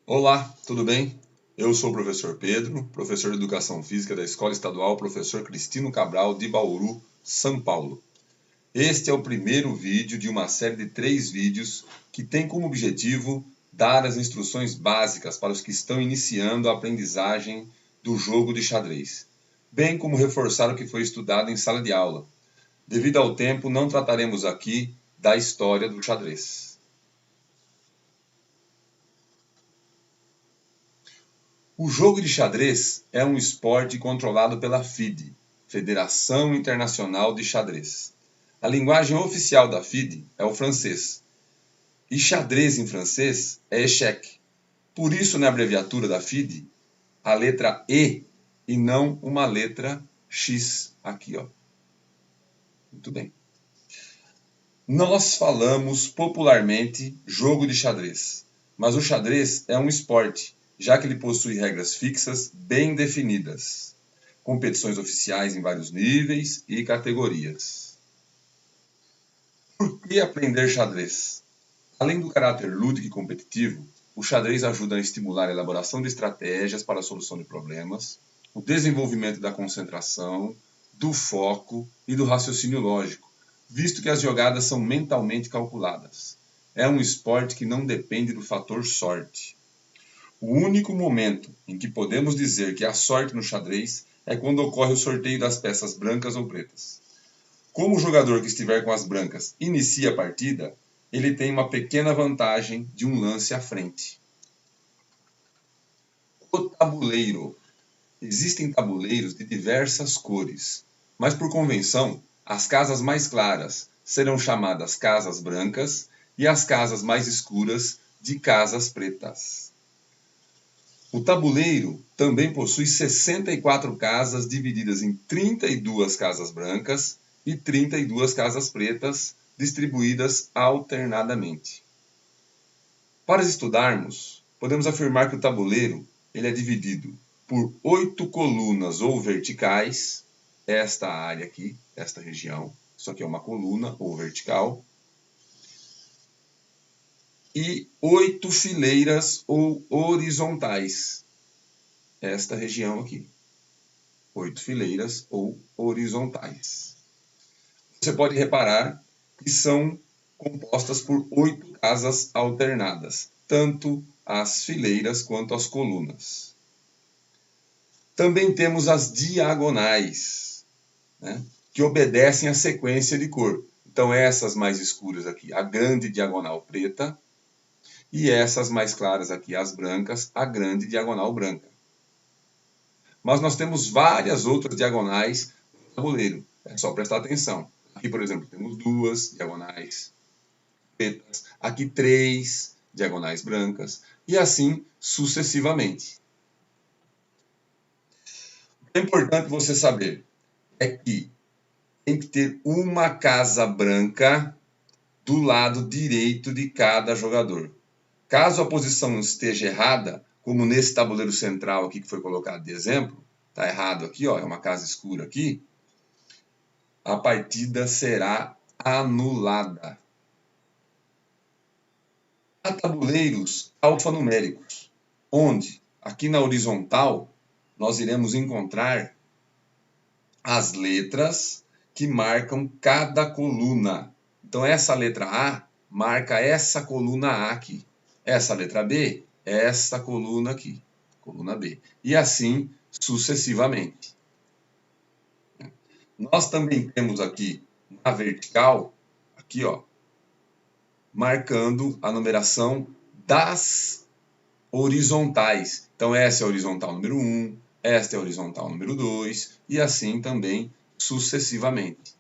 Olá, tudo bem? Eu sou o professor Pedro, professor de Educação Física da Escola Estadual Professor Cristino Cabral de Bauru, São Paulo. Este é o primeiro vídeo de uma série de 3 vídeos que tem como objetivo dar as instruções básicas para os que estão iniciando a aprendizagem do jogo de xadrez, bem como reforçar o que foi estudado em sala de aula. Devido ao tempo, não trataremos aqui da história do xadrez. O jogo de xadrez é um esporte controlado pela FIDE, Federação Internacional de Xadrez. A linguagem oficial da FIDE é o francês. E xadrez em francês é échec. Por isso, na abreviatura da FIDE, a letra E e não uma letra X aqui, ó. Muito bem. Nós falamos popularmente jogo de xadrez, mas o xadrez é um esporte, já que ele possui regras fixas bem definidas, competições oficiais em vários níveis e categorias. Por que aprender xadrez? Além do caráter lúdico e competitivo, o xadrez ajuda a estimular a elaboração de estratégias para a solução de problemas, o desenvolvimento da concentração, do foco e do raciocínio lógico, visto que as jogadas são mentalmente calculadas. É um esporte que não depende do fator sorte. O único momento em que podemos dizer que há sorte no xadrez é quando ocorre o sorteio das peças brancas ou pretas. Como o jogador que estiver com as brancas inicia a partida, ele tem uma pequena vantagem de um lance à frente. O tabuleiro. Existem tabuleiros de diversas cores, mas por convenção, as casas mais claras serão chamadas casas brancas e as casas mais escuras de casas pretas. O tabuleiro também possui 64 casas divididas em 32 casas brancas e 32 casas pretas, distribuídas alternadamente. Para estudarmos, podemos afirmar que o tabuleiro ele é dividido por 8 colunas ou verticais, esta área aqui, esta região, isso aqui é uma coluna ou vertical, e 8 fileiras ou horizontais, esta região aqui, 8 fileiras ou horizontais. Você pode reparar que são compostas por 8 casas alternadas, tanto as fileiras quanto as colunas. Também temos as diagonais, né, que obedecem à sequência de cor. Então, essas mais escuras aqui, a grande diagonal preta, e essas mais claras aqui, as brancas, a grande diagonal branca. Mas nós temos várias outras diagonais no tabuleiro, é só prestar atenção. Aqui, por exemplo, temos 2 diagonais pretas, aqui 3 diagonais brancas, e assim sucessivamente. O que é importante você saber é que tem que ter uma casa branca do lado direito de cada jogador. Caso a posição esteja errada, como nesse tabuleiro central aqui que foi colocado de exemplo, está errado aqui, ó, é uma casa escura aqui, a partida será anulada. Há tabuleiros alfanuméricos, onde aqui na horizontal nós iremos encontrar as letras que marcam cada coluna. Então essa letra A marca essa coluna A aqui. Essa letra B, essa coluna aqui, coluna B. E assim sucessivamente. Nós também temos aqui na vertical, aqui ó, marcando a numeração das horizontais. Então essa é a horizontal número 1, esta é a horizontal número 2 e assim também sucessivamente.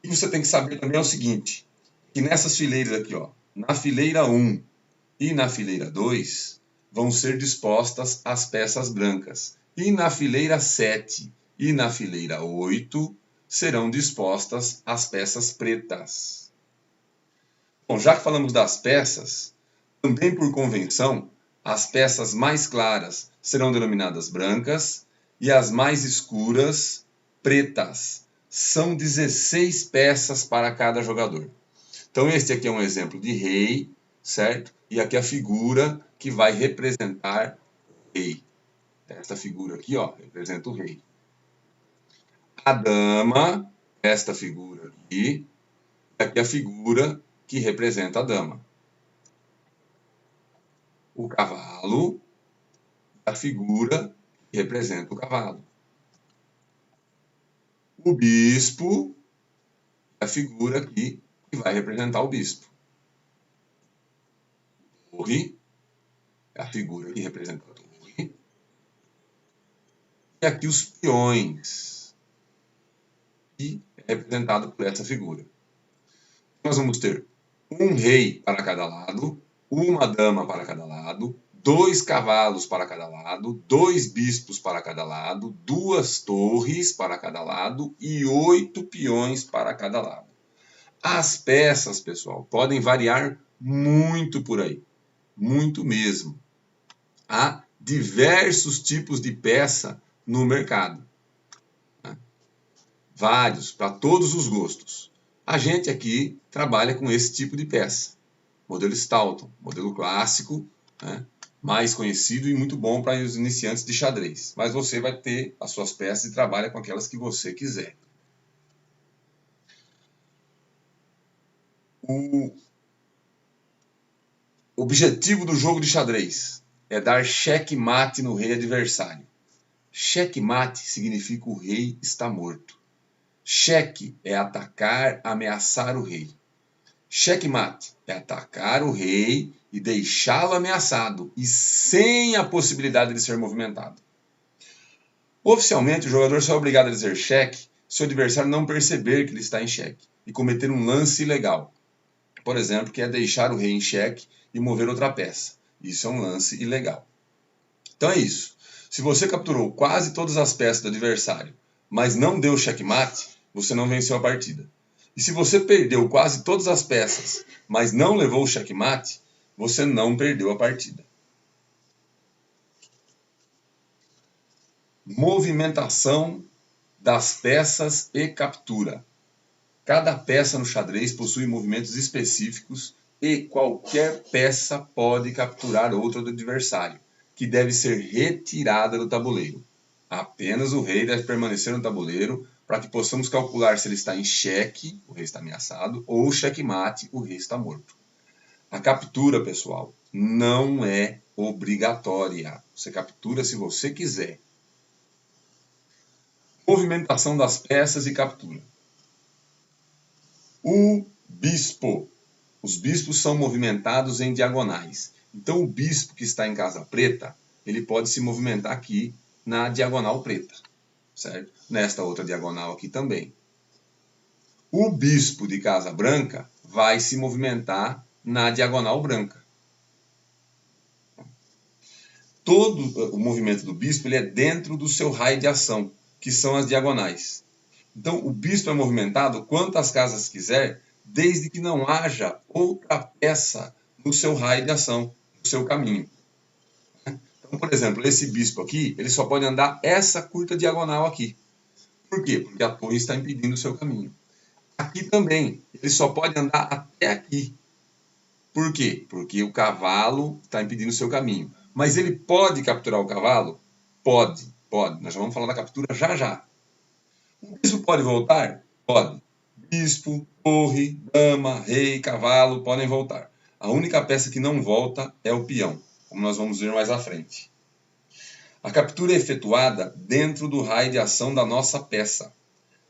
E você tem que saber também é o seguinte, que nessas fileiras aqui, ó, na fileira 1 e na fileira 2, vão ser dispostas as peças brancas. E na fileira 7 e na fileira 8 serão dispostas as peças pretas. Bom, já que falamos das peças, também por convenção, as peças mais claras serão denominadas brancas e as mais escuras, pretas. São 16 peças para cada jogador. Então, este aqui é um exemplo de rei, certo? E aqui a figura que vai representar o rei. Esta figura aqui, ó, representa o rei. A dama, esta figura aqui, e aqui a figura que representa a dama. O cavalo, a figura que representa o cavalo. O bispo, a figura aqui que vai representar o bispo. A torre, a figura que representa a torre. E aqui os peões, que é representado por essa figura. Nós vamos ter um rei para cada lado, uma dama para cada lado, 2 cavalos para cada lado, 2 bispos para cada lado, 2 torres para cada lado e 8 peões para cada lado. As peças, pessoal, podem variar muito por aí, muito mesmo. Há diversos tipos de peça no mercado, né? Vários, para todos os gostos. A gente aqui trabalha com esse tipo de peça. Modelo Stoughton, modelo clássico, né? Mais conhecido e muito bom para os iniciantes de xadrez. Mas você vai ter as suas peças e trabalha com aquelas que você quiser. O objetivo do jogo de xadrez é dar checkmate no rei adversário. Checkmate significa o rei está morto. Cheque é atacar, ameaçar o rei. Checkmate é atacar o rei e deixá-lo ameaçado e sem a possibilidade de ser movimentado. Oficialmente, o jogador só é obrigado a dizer cheque se o adversário não perceber que ele está em cheque e cometer um lance ilegal. Por exemplo, que é deixar o rei em cheque e mover outra peça. Isso é um lance ilegal. Então é isso. Se você capturou quase todas as peças do adversário, mas não deu checkmate, você não venceu a partida. E se você perdeu quase todas as peças, mas não levou o checkmate, você não perdeu a partida. Movimentação das peças e captura. Cada peça no xadrez possui movimentos específicos e qualquer peça pode capturar outra do adversário, que deve ser retirada do tabuleiro. Apenas o rei deve permanecer no tabuleiro para que possamos calcular se ele está em xeque, o rei está ameaçado, ou checkmate, o rei está morto. A captura, pessoal, não é obrigatória. Você captura se você quiser. Movimentação das peças e captura. O bispo. Os bispos são movimentados em diagonais. Então, o bispo que está em casa preta, ele pode se movimentar aqui na diagonal preta, certo? Nesta outra diagonal aqui também. O bispo de casa branca vai se movimentar na diagonal branca. Todo o movimento do bispo ele é dentro do seu raio de ação, que são as diagonais. Então, o bispo é movimentado quantas casas quiser, desde que não haja outra peça no seu raio de ação, no seu caminho. Então, por exemplo, esse bispo aqui, ele só pode andar essa curta diagonal aqui. Por quê? Porque a torre está impedindo o seu caminho. Aqui também, ele só pode andar até aqui. Por quê? Porque o cavalo está impedindo o seu caminho. Mas ele pode capturar o cavalo? Pode, pode. Nós já vamos falar da captura já já. O bispo pode voltar? Pode. Bispo, torre, dama, rei, cavalo podem voltar. A única peça que não volta é o peão, como nós vamos ver mais à frente. A captura é efetuada dentro do raio de ação da nossa peça.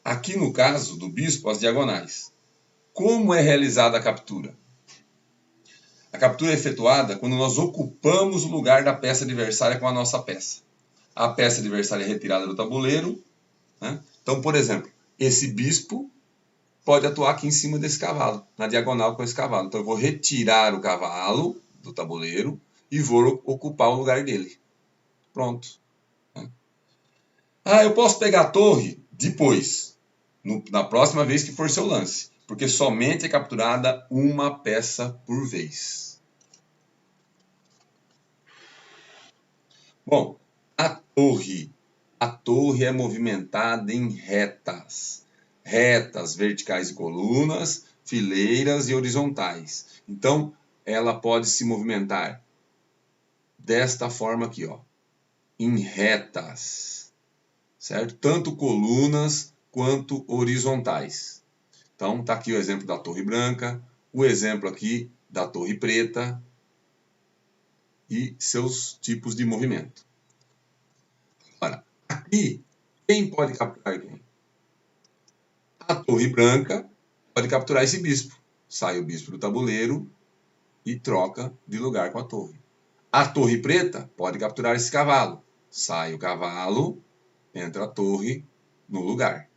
Aqui no caso do bispo, as diagonais. Como é realizada a captura? A captura é efetuada quando nós ocupamos o lugar da peça adversária com a nossa peça. A peça adversária é retirada do tabuleiro, né? Então, por exemplo, esse bispo pode atuar aqui em cima desse cavalo, na diagonal com esse cavalo. Então, eu vou retirar o cavalo do tabuleiro e vou ocupar o lugar dele. Pronto. Ah, eu posso pegar a torre? Depois, na próxima vez que for seu lance. Porque somente é capturada uma peça por vez. Bom, a torre. A torre é movimentada em retas. Retas, verticais e colunas, fileiras e horizontais. Então, ela pode se movimentar desta forma aqui, ó, em retas, certo? Tanto colunas quanto horizontais. Então, está aqui o exemplo da torre branca, o exemplo aqui da torre preta e seus tipos de movimento. Agora, aqui, quem pode capturar quem? A torre branca pode capturar esse bispo. Sai o bispo do tabuleiro e troca de lugar com a torre. A torre preta pode capturar esse cavalo. Sai o cavalo, entra a torre no lugar.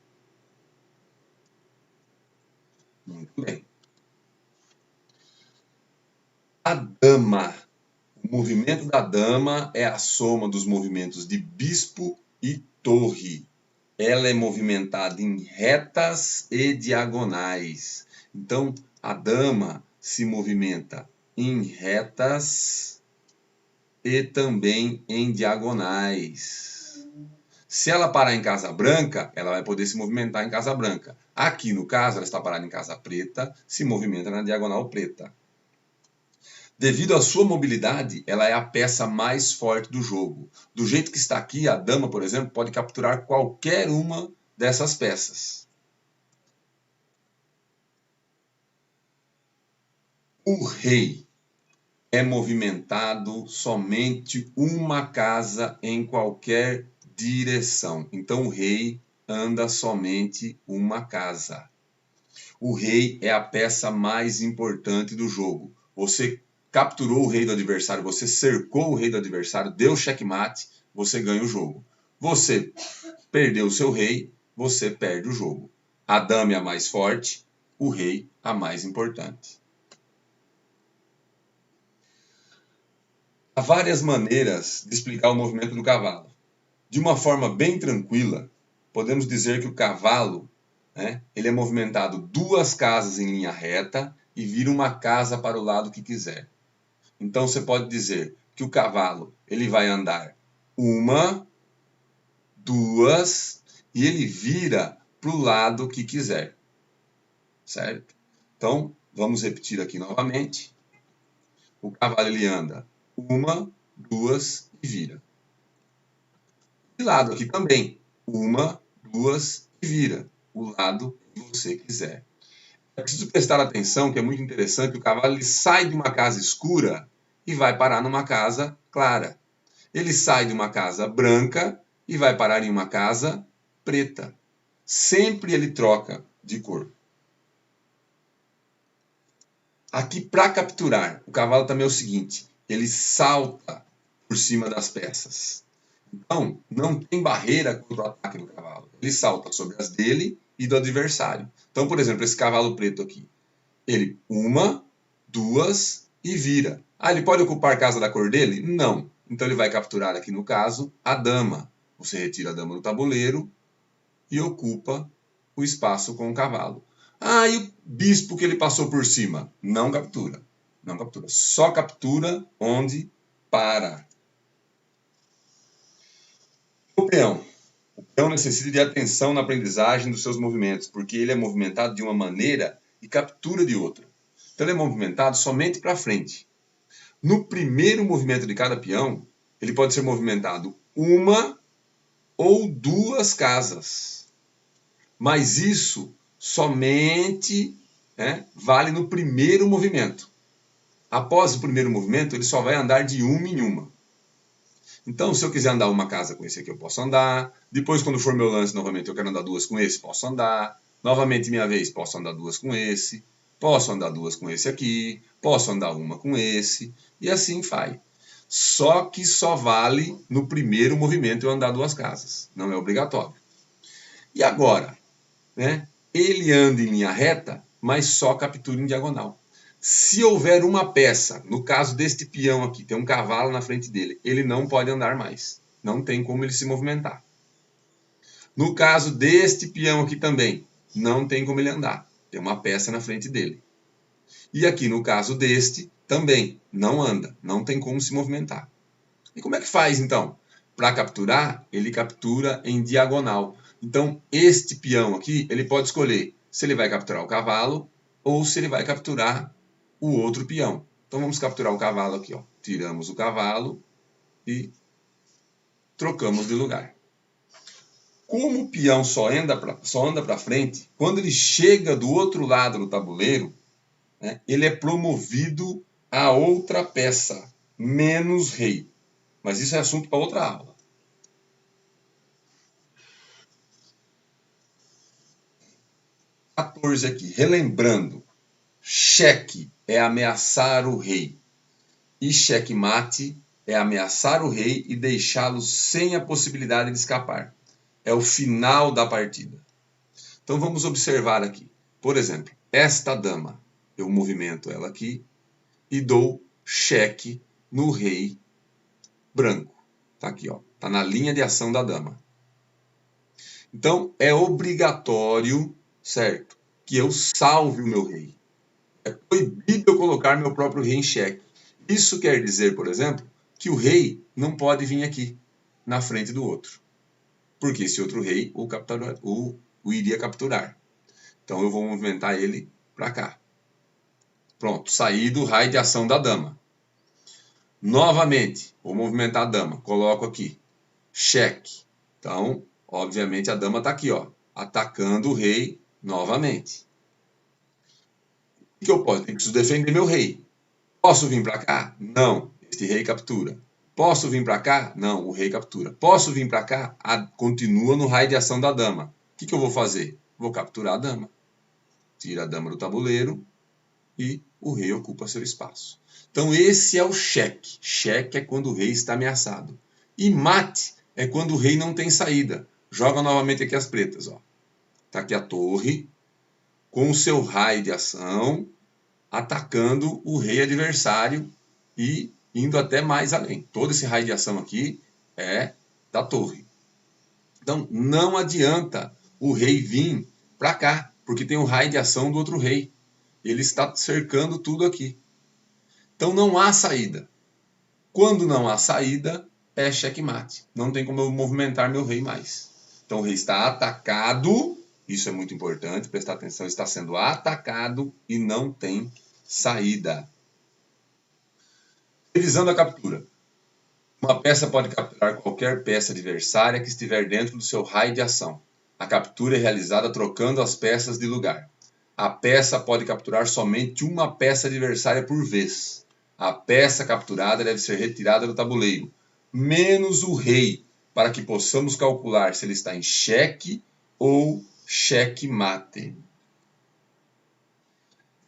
Muito bem. A dama. O movimento da dama é a soma dos movimentos de bispo e torre. Ela é movimentada em retas e diagonais. Então, a dama se movimenta em retas e também em diagonais. Se ela parar em casa branca, ela vai poder se movimentar em casa branca. Aqui, no caso, ela está parada em casa preta, se movimenta na diagonal preta. Devido à sua mobilidade, ela é a peça mais forte do jogo. Do jeito que está aqui, a dama, por exemplo, pode capturar qualquer uma dessas peças. O rei é movimentado somente uma casa em qualquer direção. Então, o rei anda somente uma casa. O rei é a peça mais importante do jogo. Você capturou o rei do adversário, você cercou o rei do adversário, deu checkmate, você ganha o jogo. Você perdeu o seu rei, você perde o jogo. A dama é a mais forte, o rei a mais importante. Há várias maneiras de explicar o movimento do cavalo. De uma forma bem tranquila, podemos dizer que o cavalo, ele é movimentado 2 casas em linha reta e vira uma casa para o lado que quiser. Então, você pode dizer que o cavalo ele vai andar 1, 2 e ele vira para o lado que quiser. Certo? Então, vamos repetir aqui novamente. O cavalo ele anda 1, 2 e vira. De lado aqui também. 1, 2 e vira. O lado que você quiser. É preciso prestar atenção, que é muito interessante, o cavalo ele sai de uma casa escura e vai parar numa casa clara. Ele sai de uma casa branca e vai parar em uma casa preta. Sempre ele troca de cor. Aqui, para capturar, o cavalo também é o seguinte, ele salta por cima das peças. Então, não tem barreira contra o ataque do cavalo. Ele salta sobre as dele e do adversário. Então, por exemplo, esse cavalo preto aqui. Ele 1, 2 e vira. Ah, ele pode ocupar casa da cor dele? Não. Então, ele vai capturar aqui, no caso, a dama. Você retira a dama do tabuleiro e ocupa o espaço com o cavalo. Ah, e o bispo que ele passou por cima? Não captura. Não captura. Só captura onde para. O peão. O peão necessita de atenção na aprendizagem dos seus movimentos, porque ele é movimentado de uma maneira e captura de outra. Então ele é movimentado somente para frente. No primeiro movimento de cada peão, ele pode ser movimentado 1 ou 2 casas. Mas isso somente vale no primeiro movimento. Após o primeiro movimento, ele só vai andar de uma em uma. Então, se eu quiser andar uma casa com esse aqui, eu posso andar. Depois, quando for meu lance, novamente, eu quero andar 2 com esse, posso andar. Novamente, minha vez, posso andar 2 com esse. Posso andar 2 com esse aqui. Posso andar uma com esse. E assim vai. Só que só vale no primeiro movimento eu andar 2 casas. Não é obrigatório. E agora? Ele anda em linha reta, mas só captura em diagonal. Se houver uma peça, no caso deste peão aqui, tem um cavalo na frente dele, ele não pode andar mais. Não tem como ele se movimentar. No caso deste peão aqui também, não tem como ele andar. Tem uma peça na frente dele. E aqui no caso deste, também, não anda. Não tem como se movimentar. E como é que faz então? Para capturar, ele captura em diagonal. Então, este peão aqui, ele pode escolher se ele vai capturar o cavalo ou se ele vai capturar o outro peão. Então vamos capturar o cavalo aqui, ó. Tiramos o cavalo e trocamos de lugar. Como o peão só anda para frente, quando ele chega do outro lado do tabuleiro, né, ele é promovido a outra peça, menos rei. Mas isso é assunto para outra aula. (14) aqui, relembrando, cheque é ameaçar o rei e checkmate é ameaçar o rei e deixá-lo sem a possibilidade de escapar. É o final da partida. Então vamos observar aqui. Por exemplo, esta dama, eu movimento ela aqui e dou cheque no rei branco. Tá aqui, ó. Tá na linha de ação da dama. Então é obrigatório, certo, que eu salve o meu rei. É proibido eu colocar meu próprio rei em xeque. Isso quer dizer, por exemplo, que o rei não pode vir aqui na frente do outro. Porque esse outro rei o iria capturar. Então eu vou movimentar ele para cá. Pronto, saí do raio de ação da dama. Novamente, vou movimentar a dama. Coloco aqui, cheque. Então, obviamente, a dama está aqui, ó, atacando o rei novamente. O que eu posso? Eu preciso defender meu rei. Posso vir para cá? Não, este rei captura. Posso vir para cá? Não, o rei captura. Posso vir para cá? Continua no raio de ação da dama. O que eu vou fazer? Vou capturar a dama. Tira a dama do tabuleiro e o rei ocupa seu espaço. Então esse é o cheque. Cheque é quando o rei está ameaçado. E mate é quando o rei não tem saída. Joga novamente aqui as pretas. Está aqui a torre com o seu raio de ação atacando o rei adversário e indo até mais além. Todo esse raio de ação aqui é da torre. Então, não adianta o rei vir para cá, porque tem um raio de ação do outro rei. Ele está cercando tudo aqui. Então, não há saída. Quando não há saída, é checkmate. Não tem como eu movimentar meu rei mais. Então, o rei está atacado. Isso é muito importante, prestar atenção. Está sendo atacado e não tem saída. Revisando a captura. Uma peça pode capturar qualquer peça adversária que estiver dentro do seu raio de ação. A captura é realizada trocando as peças de lugar. A peça pode capturar somente uma peça adversária por vez. A peça capturada deve ser retirada do tabuleiro, menos o rei, para que possamos calcular se ele está em xeque ou checkmate.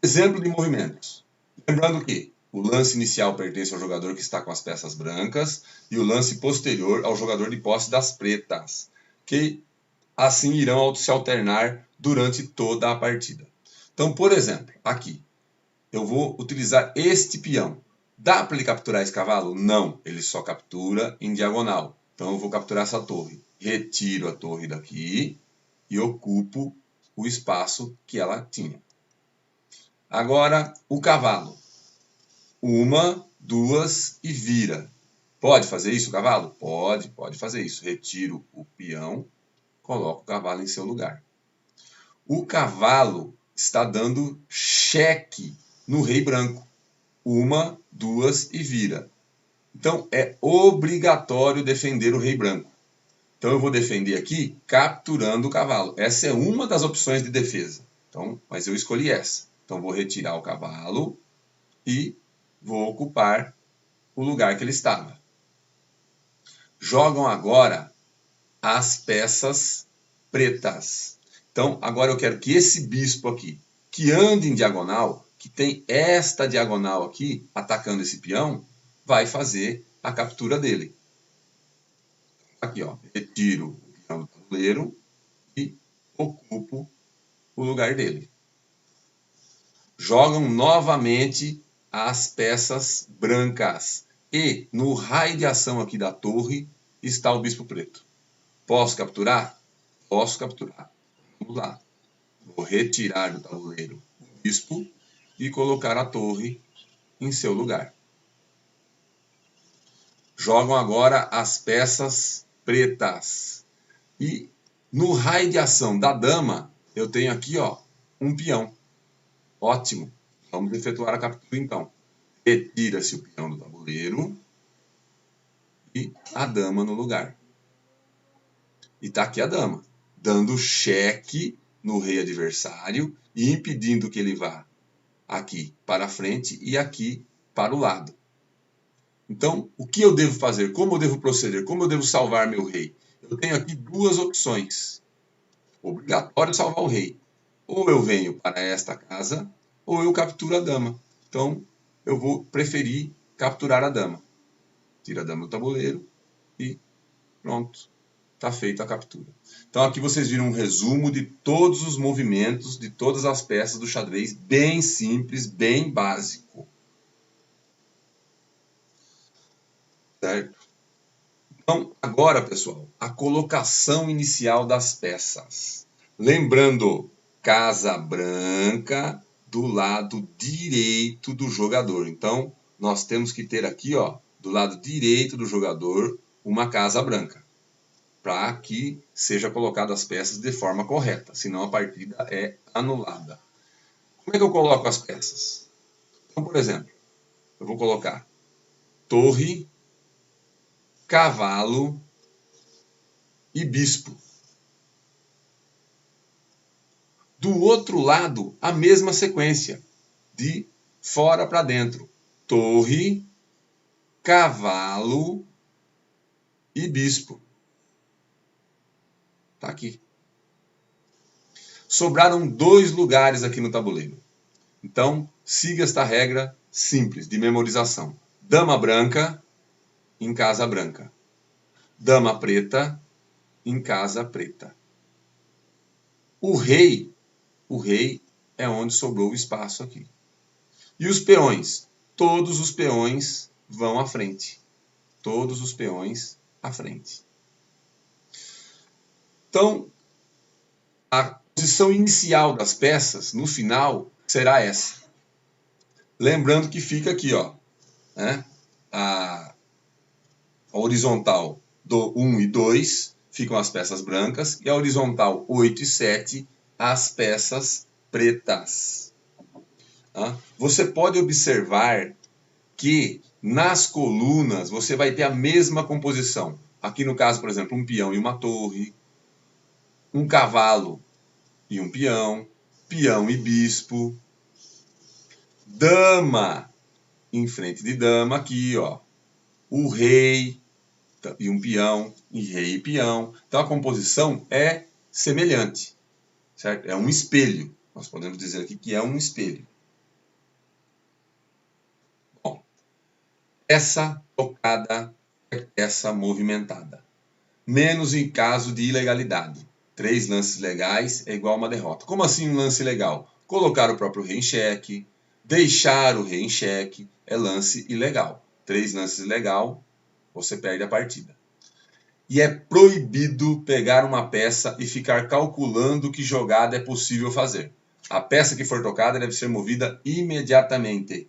Exemplo de movimentos. Lembrando que o lance inicial pertence ao jogador que está com as peças brancas e o lance posterior ao jogador de posse das pretas, que assim irão se alternar durante toda a partida. Então, por exemplo, aqui, eu vou utilizar este peão. Dá para ele capturar esse cavalo? Não, ele só captura em diagonal. Então, eu vou capturar essa torre. Retiro a torre daqui e ocupo o espaço que ela tinha. Agora, o cavalo. 1, 2 e vira. Pode fazer isso o cavalo? Pode fazer isso. Retiro o peão, coloco o cavalo em seu lugar. O cavalo está dando cheque no rei branco. 1, 2 e vira. Então, é obrigatório defender o rei branco. Então, eu vou defender aqui capturando o cavalo. Essa é uma das opções de defesa. Então, mas eu escolhi essa. Então, vou retirar o cavalo e vou ocupar o lugar que ele estava. Jogam agora as peças pretas. Então, agora eu quero que esse bispo aqui, que anda em diagonal, que tem esta diagonal aqui, atacando esse peão, vai fazer a captura dele. Aqui, ó, retiro o peão do tabuleiro e ocupo o lugar dele. Jogam novamente as peças brancas. E no raio de ação aqui da torre está o bispo preto. Posso capturar? Posso capturar. Vamos lá. Vou retirar do tabuleiro o bispo e colocar a torre em seu lugar. Jogam agora as peças pretas. E no raio de ação da dama, eu tenho aqui, ó, um peão. Ótimo. Vamos efetuar a captura então. retira-se o peão do tabuleiro e a dama no lugar. E está aqui a dama, dando cheque no rei adversário e impedindo que ele vá aqui para a frente e aqui para o lado. Então, o que eu devo fazer? Como eu devo proceder? Como eu devo salvar meu rei? Eu tenho aqui duas opções. Obrigatório salvar o rei. Ou eu venho para esta casa, ou eu capturo a dama. Então, eu vou preferir capturar a dama. Tira a dama do tabuleiro e pronto. Está feita a captura. Então aqui vocês viram um resumo de todos os movimentos, de todas as peças do xadrez, bem simples, bem básico. Certo? Então, agora, pessoal, a colocação inicial das peças. Lembrando, casa branca do lado direito do jogador. Então, nós temos que ter aqui, ó, do lado direito do jogador, uma casa branca, para que seja colocado as peças de forma correta, senão a partida é anulada. Como é que eu coloco as peças? Então, por exemplo, eu vou colocar torre, cavalo e bispo. Do outro lado, a mesma sequência, de fora para dentro. Torre, cavalo e bispo. Tá aqui. Sobraram 2 lugares aqui no tabuleiro. Então, siga esta regra simples de memorização. Dama branca em casa branca. Dama preta em casa preta. O rei é onde sobrou o espaço aqui. E os peões? Todos os peões vão à frente. Todos os peões à frente. Então, a posição inicial das peças, no final, será essa. Lembrando que fica aqui, ó, né? A horizontal do 1 e 2 ficam as peças brancas e a horizontal 8 e 7 as peças pretas. Você pode observar que nas colunas você vai ter a mesma composição. Aqui no caso, por exemplo, um peão e uma torre, um cavalo e um peão, peão e bispo, dama em frente de dama aqui, ó, o rei e um peão, e rei e peão. Então a composição é semelhante, certo? É um espelho. Nós podemos dizer aqui que é um espelho. Bom, essa tocada é essa movimentada. Menos em caso de ilegalidade. 3 lances legais é igual a uma derrota. Como assim um lance legal? Colocar o próprio rei em xeque, deixar o rei em xeque é lance ilegal. 3 lances ilegal, você perde a partida. E é proibido pegar uma peça e ficar calculando que jogada é possível fazer. A peça que for tocada deve ser movida imediatamente.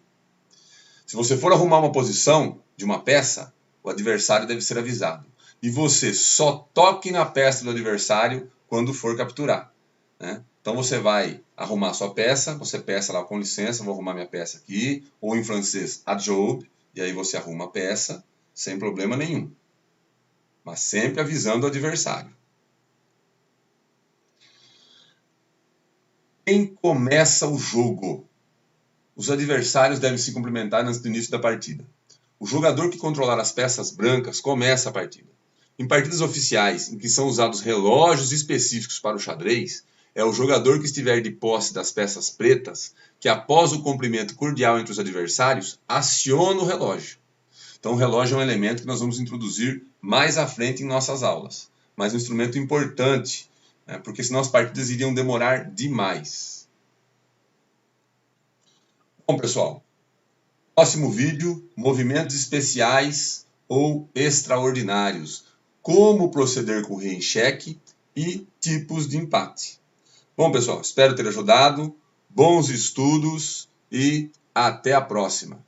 Se você for arrumar uma posição de uma peça, o adversário deve ser avisado. E você só toque na peça do adversário quando for capturar, né? Então você vai arrumar sua peça, você peça lá, com licença, vou arrumar minha peça aqui, ou em francês, a job, e aí você arruma a peça, sem problema nenhum. Mas sempre avisando o adversário. Quem começa o jogo? Os adversários devem se cumprimentar antes do início da partida. O jogador que controlar as peças brancas começa a partida. Em partidas oficiais, em que são usados relógios específicos para o xadrez, é o jogador que estiver de posse das peças pretas que, após o cumprimento cordial entre os adversários, aciona o relógio. Então, o relógio é um elemento que nós vamos introduzir mais à frente em nossas aulas. Mas um instrumento importante, né, porque senão as partidas iriam demorar demais. Bom, pessoal, próximo vídeo, movimentos especiais ou extraordinários. Como proceder com o rei em xeque e tipos de empate. Bom, pessoal, espero ter ajudado. Bons estudos e até a próxima.